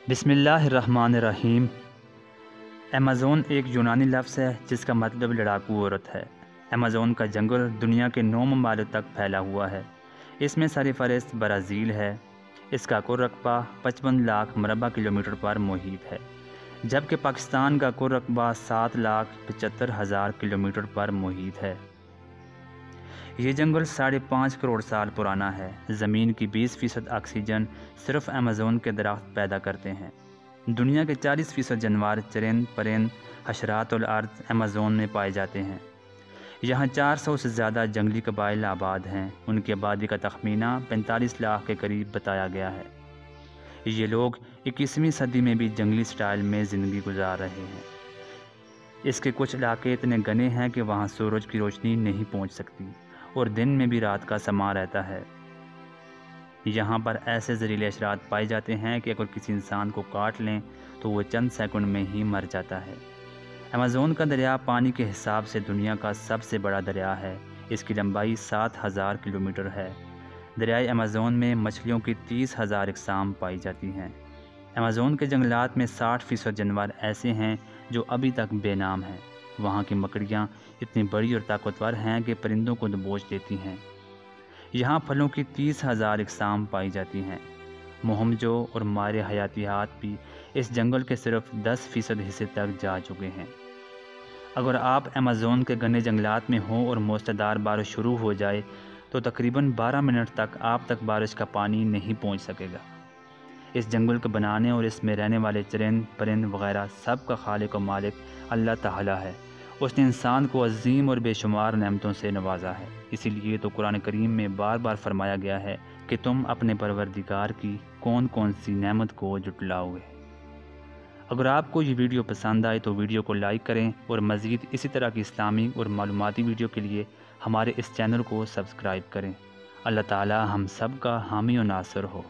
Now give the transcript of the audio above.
بسم اللہ الرحمن الرحیم۔ ایمیزون ایک یونانی لفظ ہے جس کا مطلب لڑاکو عورت ہے۔ ایمیزون کا جنگل دنیا کے 9 ممالک تک پھیلا ہوا ہے۔ اس میں سرفہرست برازیل ہے۔ اس کا کل رقبہ 55 لاکھ مربع کلومیٹر پر محیط ہے، جبکہ پاکستان کا کل رقبہ 7,75,000 کلومیٹر پر محیط ہے۔ یہ جنگل 5.5 کروڑ سال پرانا ہے۔ زمین کی 20% آکسیجن صرف ایمیزون کے درخت پیدا کرتے ہیں۔ دنیا کے 40% جانور، چرند، پرند، حشرات اور الارض ایمیزون میں پائے جاتے ہیں۔ یہاں 400 سے زیادہ جنگلی قبائل آباد ہیں۔ ان کی آبادی کا تخمینہ 45 لاکھ کے قریب بتایا گیا ہے۔ یہ لوگ 21ویں صدی میں بھی جنگلی سٹائل میں زندگی گزار رہے ہیں۔ اس کے کچھ علاقے اتنے گھنے ہیں کہ وہاں سورج کی روشنی نہیں پہنچ سکتی اور دن میں بھی رات کا سما رہتا ہے۔ یہاں پر ایسے زہریلے حشرات پائے جاتے ہیں کہ اگر کسی انسان کو کاٹ لیں تو وہ چند سیکنڈ میں ہی مر جاتا ہے۔ ایمیزون کا دریا پانی کے حساب سے دنیا کا سب سے بڑا دریا ہے۔ اس کی لمبائی 7,000 کلومیٹر ہے۔ دریائے ایمیزون میں مچھلیوں کی 30,000 اقسام پائی جاتی ہیں۔ ایمیزون کے جنگلات میں 60% جانور ایسے ہیں جو ابھی تک بے نام ہیں۔ وہاں کی مکڑیاں اتنی بڑی اور طاقتور ہیں کہ پرندوں کو دبوچ دیتی ہیں۔ یہاں پھلوں کی 30,000 اقسام پائی جاتی ہیں۔ مہمجو اور مارے حیاتیات بھی اس جنگل کے صرف 10% حصے تک جا چکے ہیں۔ اگر آپ ایمیزون کے گھنے جنگلات میں ہوں اور موسلادھار بارش شروع ہو جائے تو تقریباً 12 منٹ تک آپ تک بارش کا پانی نہیں پہنچ سکے گا۔ اس جنگل کو بنانے اور اس میں رہنے والے چرند، پرند وغیرہ سب کا خالق و مالک اللہ تعالیٰ ہے۔ اس نے انسان کو عظیم اور بے شمار نعمتوں سے نوازا ہے۔ اسی لیے تو قرآن کریم میں بار بار فرمایا گیا ہے کہ تم اپنے پروردگار کی کون کون سی نعمت کو جھٹلاؤ گے۔ اگر آپ کو یہ ویڈیو پسند آئے تو ویڈیو کو لائک کریں اور مزید اسی طرح کی اسلامی اور معلوماتی ویڈیو کے لیے ہمارے اس چینل کو سبسکرائب کریں۔ اللہ تعالی ہم سب کا حامی و ناصر ہو۔